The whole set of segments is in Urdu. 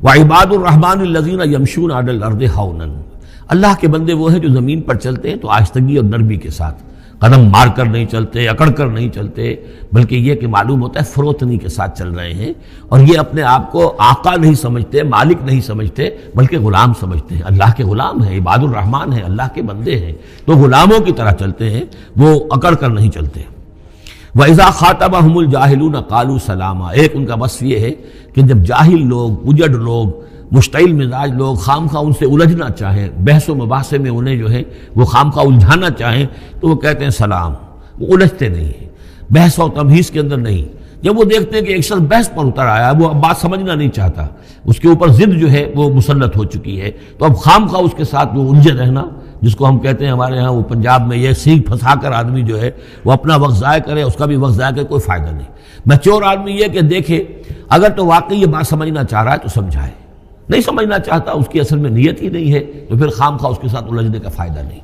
وعباد الرحمن الذین یمشون علی الارض ہونا، اللہ کے بندے وہ ہیں جو زمین پر چلتے ہیں تو آہستگی اور نرمی کے ساتھ، قدم مار کر نہیں چلتے، اکڑ کر نہیں چلتے، بلکہ یہ کہ معلوم ہوتا ہے فروتنی کے ساتھ چل رہے ہیں، اور یہ اپنے آپ کو آقا نہیں سمجھتے، مالک نہیں سمجھتے، بلکہ غلام سمجھتے ہیں، اللہ کے غلام ہیں، عباد الرحمن ہیں، اللہ کے بندے ہیں، تو غلاموں کی طرح چلتے ہیں، وہ اکڑ کر نہیں چلتے۔ وَإِذَا خَاطَبَهُمُ الْجَاهِلُونَ قَالُوا سَلَامًا، ایک ان کا وصف یہ ہے کہ جب جاہل لوگ، اجڑ لوگ، مشتعل مزاج لوگ خامخواہ ان سے الجھنا چاہیں، بحث و مباحثے میں انہیں جو ہے وہ خامخواہ الجھانا چاہیں، تو وہ کہتے ہیں سلام، وہ الجھتے نہیں ہیں، بحث و تمہیز کے اندر نہیں۔ جب وہ دیکھتے ہیں کہ ایک شخص بحث پر اتر آیا ہے، وہ اب بات سمجھنا نہیں چاہتا، اس کے اوپر ضد جو ہے وہ مسلط ہو چکی ہے، تو اب خامخواہ اس کے ساتھ وہ الجھے رہنا، جس کو ہم کہتے ہیں ہمارے ہاں وہ پنجاب میں یہ سینگ پھنسا کر آدمی جو ہے وہ اپنا وقت ضائع کرے، اس کا بھی وقت ضائع کرے، کوئی فائدہ نہیں۔ میچور آدمی یہ کہ دیکھے اگر تو واقعی یہ بات سمجھنا چاہ رہا ہے تو سمجھائے، نہیں سمجھنا چاہتا، اس کی اصل میں نیت ہی نہیں ہے، تو پھر خامخواہ اس کے ساتھ الجھنے کا فائدہ نہیں۔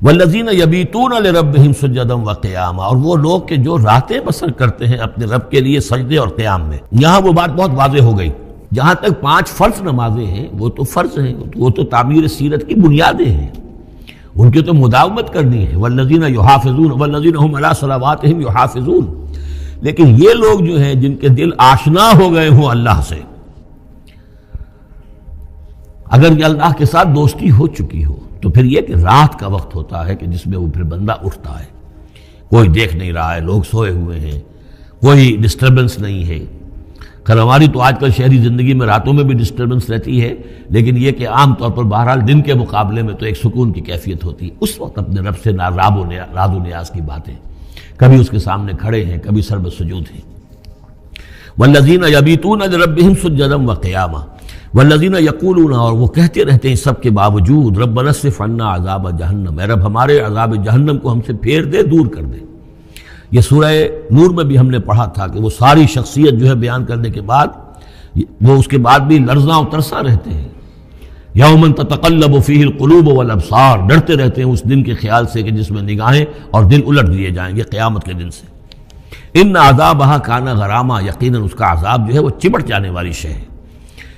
والذین یبیتون لربہم سجدا وقیاما، اور وہ لوگ کہ جو راتیں بسر کرتے ہیں اپنے رب کے لیے سجدے اور قیام میں۔ یہاں وہ بات بہت واضح ہو گئی، جہاں تک 5 فرض نمازیں ہیں وہ تو فرض ہیں، وہ تو تعمیر سیرت کی بنیادیں ہیں، ان کی تو مداومت کرنی ہے۔ والذین یحافظون والذین هم علی صلواتہم یحافظون، لیکن یہ لوگ جو ہیں جن کے دل آشنا ہو گئے ہوں اللہ سے، اگر یہ اللہ کے ساتھ دوستی ہو چکی ہو، تو پھر یہ کہ رات کا وقت ہوتا ہے کہ جس میں وہ پھر بندہ اٹھتا ہے، کوئی دیکھ نہیں رہا ہے، لوگ سوئے ہوئے ہیں، کوئی ڈسٹربنس نہیں ہے۔ خیر ہماری تو آج کل شہری زندگی میں راتوں میں بھی ڈسٹربنس رہتی ہے، لیکن یہ کہ عام طور پر بہرحال دن کے مقابلے میں تو ایک سکون کی کیفیت ہوتی ہے، اس وقت اپنے رب سے راز و نیاز کی باتیں، کبھی اس کے سامنے کھڑے ہیں، کبھی سر بسجود ہیں۔ والذین یبیتون لربہم سجدا وقیاما والذین یقولون، اور وہ کہتے رہتے ہیں سب کے باوجود، ربنا اصرف عنا عذاب جہنم، اے رب ہمارے عذاب جہنم کو ہم سے پھیر دے، دور کر دے۔ یہ سورہ نور میں بھی ہم نے پڑھا تھا کہ وہ ساری شخصیت جو ہے بیان کرنے کے بعد وہ اس کے بعد بھی لرزاں و ترساں رہتے ہیں۔ یوما تتقلب فیہ القلوب والابصار، ڈرتے رہتے ہیں اس دن کے خیال سے کہ جس میں نگاہیں اور دل الٹ دیے جائیں گے قیامت کے دن سے۔ ان عذابہا کان غراما، یقیناً اس کا عذاب جو ہے وہ چمٹ جانے والی شے ہے۔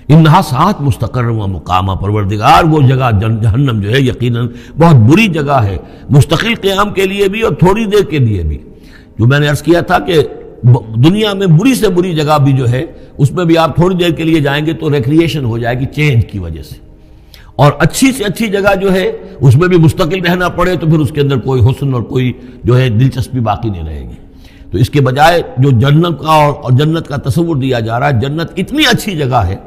انہا ساعت مستقر و مقامہ، پروردگار وہ جگہ جہنم جو ہے یقیناً بہت بری جگہ ہے، مستقل قیام کے لیے بھی اور تھوڑی دیر کے لیے بھی۔ جو میں نے عرض کیا تھا کہ دنیا میں بری سے بری جگہ بھی جو ہے اس میں بھی آپ تھوڑی دیر کے لیے جائیں گے تو ریکریشن ہو جائے گی چینج کی وجہ سے، اور اچھی سے اچھی جگہ جو ہے اس میں بھی مستقل رہنا پڑے تو پھر اس کے اندر کوئی حسن اور کوئی جو ہے دلچسپی باقی نہیں رہے گی۔ تو اس کے بجائے جو جنت کا اور جنت کا تصور دیا جا رہا ہے، جنت اتنی اچھی جگہ ہے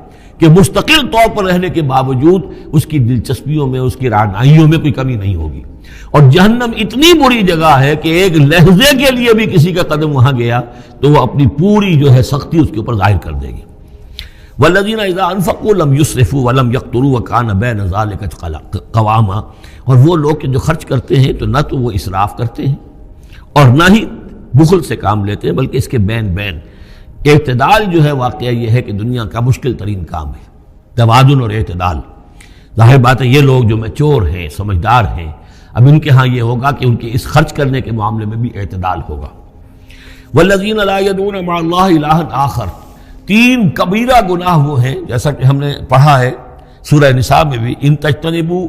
کہ مستقل طور پر رہنے کے باوجود اس کی دلچسپیوں میں، اس کی رعنائیوں میں کوئی کمی نہیں ہوگی، اور جہنم اتنی بری جگہ ہے کہ ایک لحظے کے لیے بھی کسی کا قدم وہاں گیا تو وہ اپنی پوری جو ہے سختی اس کے اوپر ظاہر کر دے گی۔ والذین اذا انفقوا لم یسرفوا ولم یقتروا وکان بین ذلک قواما، اور وہ لوگ کہ جو خرچ کرتے ہیں تو نہ تو وہ اسراف کرتے ہیں اور نہ ہی بخل سے کام لیتے ہیں، بلکہ اس کے بین اعتدال جو ہے واقعہ یہ ہے کہ دنیا کا مشکل ترین کام ہے، توازن اور اعتدال۔ ظاہر بات ہے یہ لوگ جو میچور ہیں، سمجھدار ہیں، اب ان کے ہاں یہ ہوگا کہ ان کے اس خرچ کرنے کے معاملے میں بھی اعتدال ہوگا۔ والذین لا یدعون مع اللہ الہا آخر، 3 کبیرہ گناہ وہ ہیں جیسا کہ ہم نے پڑھا ہے سورہ نساء میں بھی، ان تجتنبوا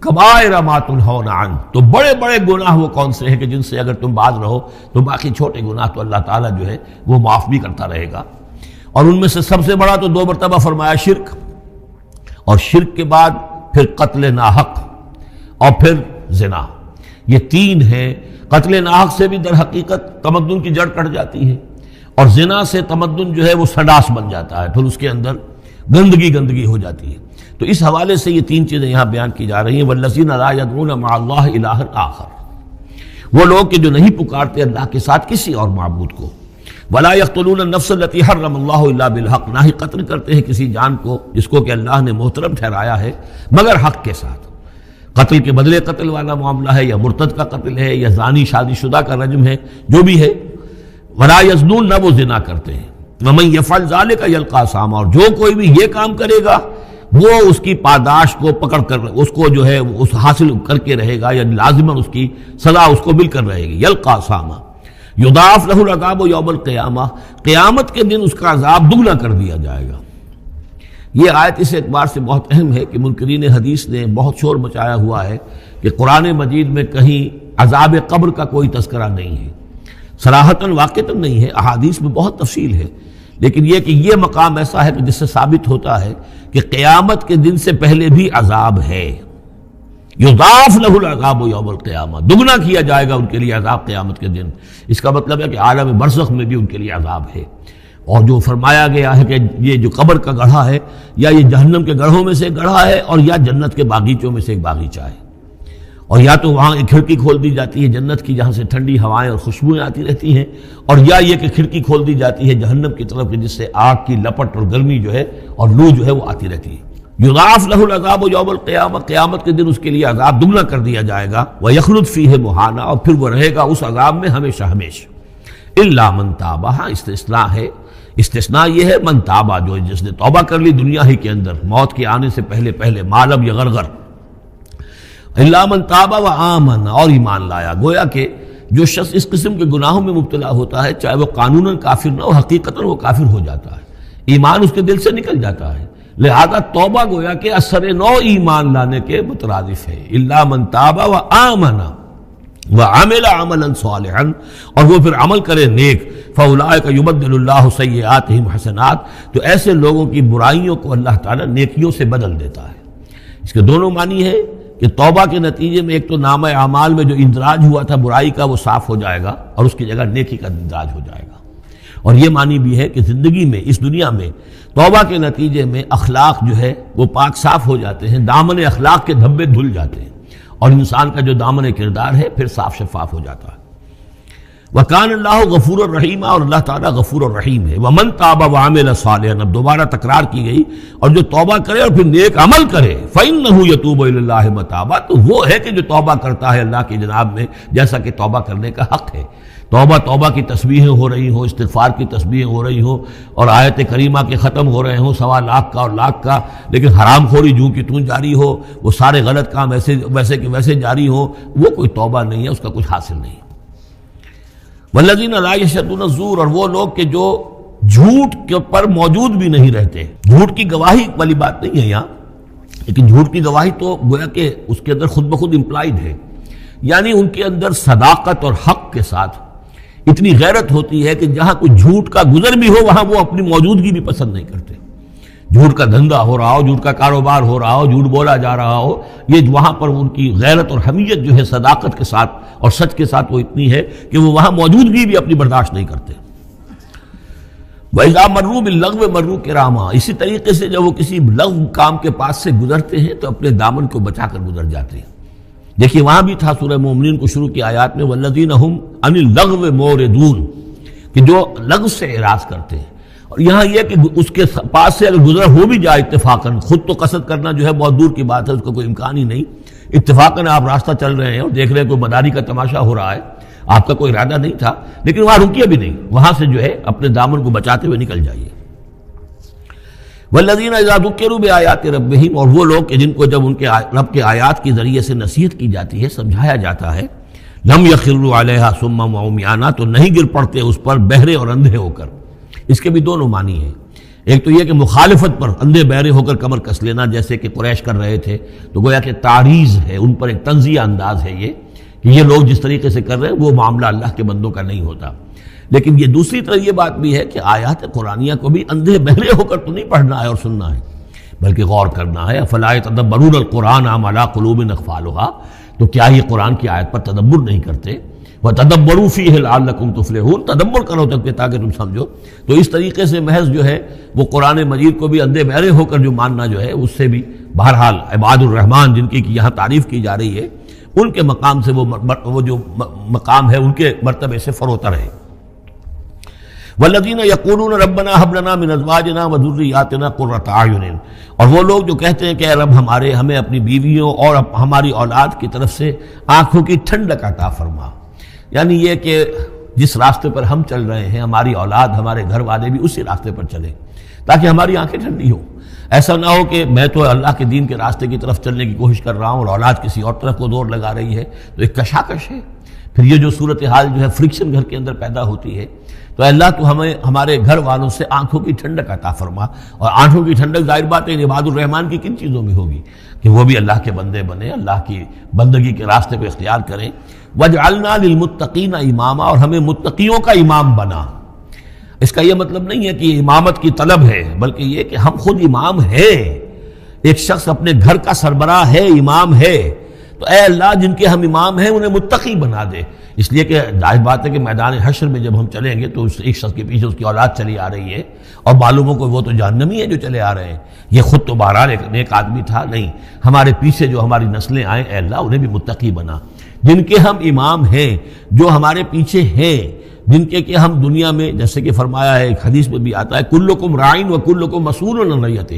کبائر ما تنہون عنہ، تو بڑے بڑے گناہ وہ کون سے ہیں کہ جن سے اگر تم باز رہو تو باقی چھوٹے گناہ تو اللہ تعالیٰ جو ہے وہ معاف بھی کرتا رہے گا۔ اور ان میں سے سب سے بڑا تو 2 مرتبہ فرمایا شرک، اور شرک کے بعد پھر قتل ناحق اور پھر زنا، یہ 3 ہیں۔ قتل ناحق سے بھی در حقیقت تمدن کی جڑ کٹ جاتی ہے، اور زنا سے تمدن جو ہے وہ سڈاس بن جاتا ہے، پھر اس کے اندر گندگی ہو جاتی ہے۔ تو اس حوالے سے یہ 3 چیزیں یہاں بیان کی جا رہی ہیں۔ والذین لا یدعون مع اللہ الہا آخر، وہ لوگ کہ جو نہیں پکارتے اللہ کے ساتھ کسی اور معبود کو۔ ولا یقتلون النفس التي حرم اللہ الا بالحق، نہ ہی قتل کرتے ہیں کسی جان کو جس کو کہ اللہ نے محترم ٹھہرایا ہے مگر حق کے ساتھ۔ قتل کے بدلے قتل والا معاملہ ہے، یا مرتد کا قتل ہے، یا زانی شادی شدہ کا رجم ہے، جو بھی ہے۔ ولا یزنون، نہ وہ زنا کرتے ہیں۔ ومن یفعل ذلک یلقى اثاما، اور جو کوئی بھی یہ کام کرے گا وہ اس کی پاداش کو پکڑ کر اس کو جو ہے اس حاصل کر کے رہے گا، یعنی لازماً اس کی سزا اس کو مل کر رہے گی۔ یلقى اثاما یضاعف له العذاب یوم القیامہ، قیامت کے دن اس کا عذاب دگنا کر دیا جائے گا۔ یہ آیت اس اعتبار سے بہت اہم ہے کہ منکرین حدیث نے بہت شور مچایا ہوا ہے کہ قرآن مجید میں کہیں عذاب قبر کا کوئی تذکرہ نہیں ہے، صراحتاً واقعتاً نہیں ہے، احادیث میں بہت تفصیل ہے، لیکن یہ کہ یہ مقام ایسا ہے کہ جس سے ثابت ہوتا ہے کہ قیامت کے دن سے پہلے بھی عذاب ہے۔ یضاعف لہ العذاب یوم القیامہ، دگنا کیا جائے گا ان کے لیے عذاب قیامت کے دن۔ اس کا مطلب ہے کہ عالم برزخ میں بھی ان کے لیے عذاب ہے۔ اور جو فرمایا گیا ہے کہ یہ جو قبر کا گڑھا ہے یا یہ جہنم کے گڑھوں میں سے ایک گڑھا ہے اور یا جنت کے باغیچوں میں سے ایک باغیچہ ہے، اور یا تو وہاں ایک کھڑکی کھول دی جاتی ہے جنت کی جہاں سے ٹھنڈی ہوائیں اور خوشبوئیں آتی رہتی ہیں، اور یا یہ کہ کھڑکی کھول دی جاتی ہے جہنم کی طرف جس سے آگ کی لپٹ اور گرمی جو ہے اور لو جو ہے وہ آتی رہتی ہے۔ یضاعف لہ العذاب یوم القیامہ، قیامت کے دن اس کے لیے عذاب دگنا کر دیا جائے گا، ویخلد فیہ مہانا، اور پھر وہ رہے گا اس عذاب میں ہمیشہ ہمیشہ۔ الا من تاب، ہاں استثناء ہے، استثناء یہ ہے من تابہ، جو جس نے توبہ کر لی دنیا ہی کے اندر موت کے آنے سے پہلے ما لم یغرغر، الا من تاب و آمن، اور ایمان لایا۔ گویا کہ جو شخص اس قسم کے گناہوں میں مبتلا ہوتا ہے چاہے وہ قانوناً کافر نہ ہو، حقیقتاً وہ کافر ہو جاتا ہے، ایمان اس کے دل سے نکل جاتا ہے، لہذا توبہ گویا کہ اثر نو ایمان لانے کے مترادف ہے۔ الا من تاب و آمن وعمل عملا صالحا، اور وہ پھر عمل کرے نیک، فاولئک یبدل اللہ سیئاتہم حسنات، تو ایسے لوگوں کی برائیوں کو اللہ تعالیٰ نیکیوں سے بدل دیتا ہے۔ اس کے دونوں معنی ہے کہ توبہ کے نتیجے میں ایک تو نامہ اعمال میں جو اندراج ہوا تھا برائی کا وہ صاف ہو جائے گا اور اس کی جگہ نیکی کا اندراج ہو جائے گا، اور یہ معنی بھی ہے کہ زندگی میں اس دنیا میں توبہ کے نتیجے میں اخلاق جو ہے وہ پاک صاف ہو جاتے ہیں، دامن اخلاق کے دھبے دھل جاتے ہیں، اور انسان کا جو دامن کردار ہے پھر صاف شفاف ہو جاتا ہے۔ وَكَانَ اللَّهُ غَفُورًا رَحِيمًا، اور اللہ تعالیٰ غفور الرحیم ہے۔ وَمَن تَابَ وَعَمِلَ صَالِحًا، اب دوبارہ تکرار کی گئی، اور جو توبہ کرے اور پھر نیک عمل کرے، فَإِنَّهُ يَتُوبُ إِلَى اللَّهِ مَتَابًا، تو وہ ہے کہ جو توبہ کرتا ہے اللہ کی جناب میں جیسا کہ توبہ کرنے کا حق ہے۔ توبہ کی تسبیحیں ہو رہی ہوں، استغفار کی تسبیحیں ہو رہی ہوں، اور آیت کریمہ کے ختم ہو رہے ہوں 1.25 لاکھ کا اور لاکھ کا، لیکن حرام خوری جوں کی توں جاری ہو، وہ سارے غلط کام ویسے کہ ویسے جاری ہوں، وہ کوئی توبہ نہیں ہے، اس کا کچھ حاصل نہیں۔ والذین لا یشهدون الزور، اور وہ لوگ کہ جو جھوٹ کے پر موجود بھی نہیں رہتے۔ جھوٹ کی گواہی والی بات نہیں ہے یہاں، لیکن جھوٹ کی گواہی تو گویا کہ اس کے اندر خود بخود امپلائڈ ہے، یعنی ان کے اندر صداقت اور حق کے ساتھ اتنی غیرت ہوتی ہے کہ جہاں کوئی جھوٹ کا گزر بھی ہو وہاں وہ اپنی موجودگی بھی پسند نہیں کرتے۔ جھوٹ کا دھندا ہو رہا ہو، جھوٹ کا کاروبار ہو رہا ہو، جھوٹ بولا جا رہا ہو، یہ وہاں پر ان کی غیرت اور حمیت جو ہے صداقت کے ساتھ اور سچ کے ساتھ وہ اتنی ہے کہ وہ وہاں موجودگی بھی اپنی برداشت نہیں کرتے۔ وَإِذَا مَرُّوا بِاللَّغْوِ مَرُّوا كِرَامًا، اسی طریقے سے جب وہ کسی لغو کام کے پاس سے گزرتے ہیں تو اپنے دامن کو بچا کر گزر جاتے ہیں۔ دیکھیے وہاں بھی تھا سورہ مومنین کو شروع کی آیات میں وَالَّذِينَ هُمْ عَنِ اللَّغْوِ مُعْرِضُونَ، کہ جو لغو سے اعراض کرتے ہیں، اور یہاں یہ کہ اس کے پاس سے اگر گزر ہو بھی جائے اتفاقاً، خود تو قصد کرنا جو ہے بہت دور کی بات ہے، اس کا کوئی امکان ہی نہیں، اتفاقاً آپ راستہ چل رہے ہیں اور دیکھ رہے ہیں کوئی مداری کا تماشا ہو رہا ہے، آپ کا کوئی ارادہ نہیں تھا، لیکن وہاں رکیے بھی نہیں، وہاں سے جو ہے اپنے دامن کو بچاتے ہوئے نکل جائیے۔ والذین اذا ذکروا بآیات ربہم، اور وہ لوگ کہ جن کو جب ان کے رب کے آیات کے ذریعے سے نصیحت کی جاتی ہے، سمجھایا جاتا ہے، لم یخروا علیہا صما وعمیانا، تو نہیں گر پڑتے اس پر بہرے اور اندھے ہو کر۔ اس کے بھی دونوں معنی ہیں، ایک تو یہ کہ مخالفت پر اندھے بہرے ہو کر کمر کس لینا جیسے کہ قریش کر رہے تھے، تو گویا کہ تعریض ہے، ان پر ایک تنزیہ انداز ہے یہ کہ یہ لوگ جس طریقے سے کر رہے ہیں وہ معاملہ اللہ کے بندوں کا نہیں ہوتا۔ لیکن یہ دوسری طرف یہ بات بھی ہے کہ آیات قرآنیہ کو بھی اندھے بہرے ہو کر تو نہیں پڑھنا ہے اور سننا ہے، بلکہ غور کرنا ہے۔ افلا یتدبرون القرآن ام علی قلوب اقفالها، تو کیا یہ قرآن کی آیت پر تدبر نہیں کرتے؟ وَتَدَبَّرُوا فِيهِ لَعَلَّكُمْ تُفْلِحُونَ، تدبر کرو تاکہ تم سمجھو۔ تو اس طریقے سے محض جو ہے وہ قرآن مجید کو بھی اندھے بہرے ہو کر جو ماننا جو ہے اس سے بھی بہرحال عباد الرحمن جن کی یہاں تعریف کی جا رہی ہے ان کے مقام سے وہ جو مقام ہے ان کے مرتبے سے فروتر ہے۔ وَالَّذِينَ يَقُولُونَ رَبَّنَا هَبْ لَنَا مِنْ أَزْوَاجِنَا وَذُرِّيَّاتِنَا قُرَّةَ أَعْيُنٍ، اور وہ لوگ جو کہتے ہیں کہ اے رب ہمیں اپنی بیویوں اور ہماری اولاد کی طرف سے آنکھوں کی ٹھنڈک عطا فرما، یعنی یہ کہ جس راستے پر ہم چل رہے ہیں ہماری اولاد ہمارے گھر والے بھی اسی راستے پر چلیں تاکہ ہماری آنکھیں ٹھنڈی ہوں۔ ایسا نہ ہو کہ میں تو اللہ کے دین کے راستے کی طرف چلنے کی کوشش کر رہا ہوں اور اولاد کسی اور طرف کو دور لگا رہی ہے، تو ایک کشاکش ہے۔ پھر یہ جو صورتحال جو ہے فرکشن گھر کے اندر پیدا ہوتی ہے، تو اللہ تو ہمیں ہمارے گھر والوں سے آنکھوں کی ٹھنڈک عطا فرما، اور آنکھوں کی ٹھنڈک ظاہر بات ہے عباد الرحمن کی کن چیزوں میں ہوگی کہ وہ بھی اللہ کے بندے بنے، اللہ کی بندگی کے راستے کو اختیار کریں۔ وَاجْعَلْنَا لِلْمُتَّقِينَ إِمَامًا، اور ہمیں متقیوں کا امام بنا۔ اس کا یہ مطلب نہیں ہے کہ امامت کی طلب ہے، بلکہ یہ کہ ہم خود امام ہیں۔ ایک شخص اپنے گھر کا سربراہ ہے، امام ہے، تو اے اللہ جن کے ہم امام ہیں انہیں متقی بنا دے۔ اس لیے کہ ظاہر بات ہے کہ میدان حشر میں جب ہم چلیں گے تو ایک شخص کے پیچھے اس کی اولاد چلی آ رہی ہے، اور معلوموں کو وہ تو جہنمی ہے جو چلے آ رہے ہیں، یہ خود تو بہرحال ایک نیک آدمی تھا نہیں، ہمارے پیچھے جو ہماری نسلیں آئیں اے اللہ انہیں بھی متقی بنا۔ جن کے ہم امام ہیں، جو ہمارے پیچھے ہیں، جن کے کہ ہم دنیا میں جیسے کہ فرمایا ہے ایک حدیث میں بھی آتا ہے کلکم راعٍ وکلکم مسئول عن رعیتہ،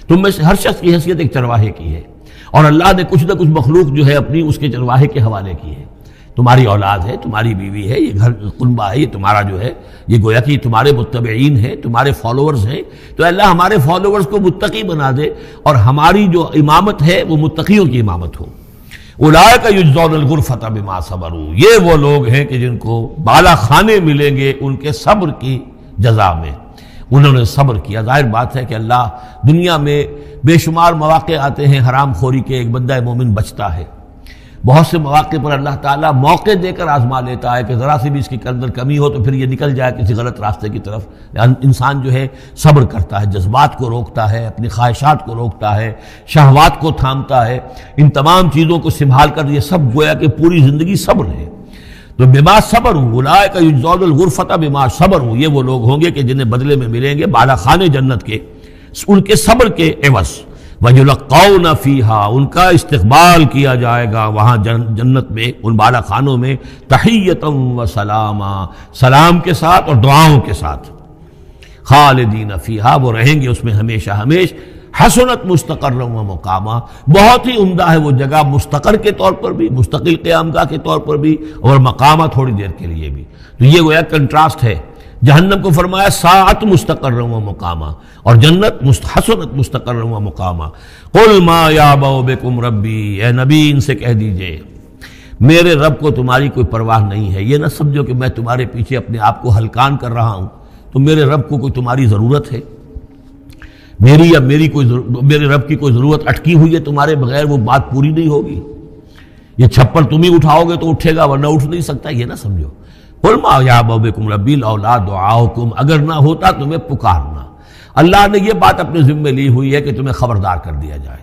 تم میں سے ہر شخص کی حیثیت ایک چرواہے کی ہے، اور اللہ نے کچھ نہ کچھ مخلوق جو ہے اپنی اس کے چرواہے کے حوالے کی ہے۔ تمہاری اولاد ہے، تمہاری بیوی ہے، یہ گھر کنبہ ہے، یہ تمہارا جو ہے یہ گویا کہ تمہارے متبعین ہیں، تمہارے فالوورز ہیں، تو اللہ ہمارے فالوورز کو متقی بنا دے، اور ہماری جو امامت ہے وہ متقیوں کی امامت ہو۔ اولئک یجزون الغرفۃ بما صبروا، یہ وہ لوگ ہیں کہ جن کو بالا خانے ملیں گے ان کے صبر کی جزا میں، انہوں نے صبر کیا۔ ظاہر بات ہے کہ اللہ دنیا میں بے شمار مواقع آتے ہیں حرام خوری کے، ایک بندہ مومن بچتا ہے، بہت سے مواقع پر اللہ تعالیٰ موقع دے کر آزما لیتا ہے کہ ذرا سی بھی اس کے اندر کمی ہو تو پھر یہ نکل جائے کسی غلط راستے کی طرف۔ انسان جو ہے صبر کرتا ہے، جذبات کو روکتا ہے، اپنی خواہشات کو روکتا ہے، شہوات کو تھامتا ہے، ان تمام چیزوں کو سنبھال کر یہ سب گویا کہ پوری زندگی صبر ہے۔ تو بما صبروا اولئک یجزون الغرفۃ بما صبروا، یہ وہ لوگ ہوں گے کہ جنہیں بدلے میں ملیں گے بالا خانے جنت کے ان کے صبر کے عوض۔ وَيُلَقَّوْنَ فِيهَا، ان کا استقبال کیا جائے گا وہاں جنت میں، ان بالا خانوں میں، تحیۃ و سلاما، سلام کے ساتھ اور دعاؤں کے ساتھ۔ خالدین فیہا، وہ رہیں گے اس میں ہمیشہ ہمیشہ۔ حسنت مستقرا و مقاما، بہت ہی عمدہ ہے وہ جگہ، مستقر کے طور پر بھی، مستقل قیام گاہ کے طور پر بھی، اور مقامہ تھوڑی دیر کے لیے بھی۔ تو یہ گویا کنٹراسٹ ہے۔ جہنم کو فرمایا ساعت مستقر و مقامہ، اور جنت حسنت مستقر و مقامہ۔ قل ما یعبأ بکم ربی، اے نبی ان سے کہہ دیجئے میرے رب کو تمہاری کوئی پرواہ نہیں ہے۔ یہ نہ سمجھو کہ میں تمہارے پیچھے اپنے آپ کو ہلکان کر رہا ہوں، تو میرے رب کو کوئی تمہاری ضرورت ہے؟ میری یا میرے رب کی کوئی ضرورت اٹکی ہوئی ہے تمہارے بغیر، وہ بات پوری نہیں ہوگی؟ یہ چھپر تم ہی اٹھاؤ گے تو اٹھے گا، ورنہ اٹھ نہیں سکتا، یہ نہ سمجھو۔ قل ما یعبأ بکم ربی لولا دعاؤکم، اگر نہ ہوتا تمہیں پکارنا۔ اللہ نے یہ بات اپنے ذمے لی ہوئی ہے کہ تمہیں خبردار کر دیا جائے۔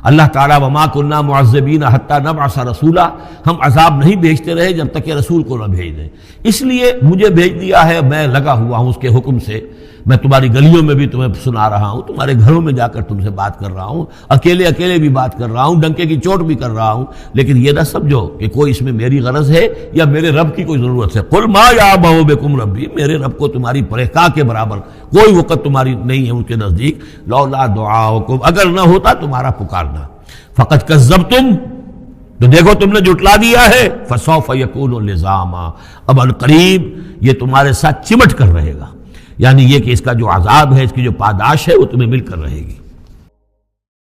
اللہ تعالیٰ وما کنا معذبین حتی نبعث رسولا، ہم عذاب نہیں بھیجتے رہے جب تک کہ رسول کو نہ بھیج دیں، اس لیے مجھے بھیج دیا ہے، میں لگا ہوا ہوں اس کے حکم سے، میں تمہاری گلیوں میں بھی تمہیں سنا رہا ہوں، تمہارے گھروں میں جا کر تم سے بات کر رہا ہوں، اکیلے اکیلے بھی بات کر رہا ہوں، ڈنکے کی چوٹ بھی کر رہا ہوں، لیکن یہ نہ سمجھو کہ کوئی اس میں میری غرض ہے یا میرے رب کی کوئی ضرورت ہے۔ قل ما یعبأ بکم ربی، میرے رب کو تمہاری پرہکا کے برابر کوئی وقت تمہاری نہیں ہے ان کے نزدیک، لولا دعاؤکم، اگر نہ ہوتا تمہارا پکارنا، فقد کذبتم، تو دیکھو تم نے جھٹلا دیا ہے، فسوف یکون لزاما، اب عنقریب یہ تمہارے ساتھ چمٹ کر رہے گا، یعنی یہ کہ اس کا جو عذاب ہے، اس کی جو پاداش ہے وہ تمہیں مل کر رہے گی۔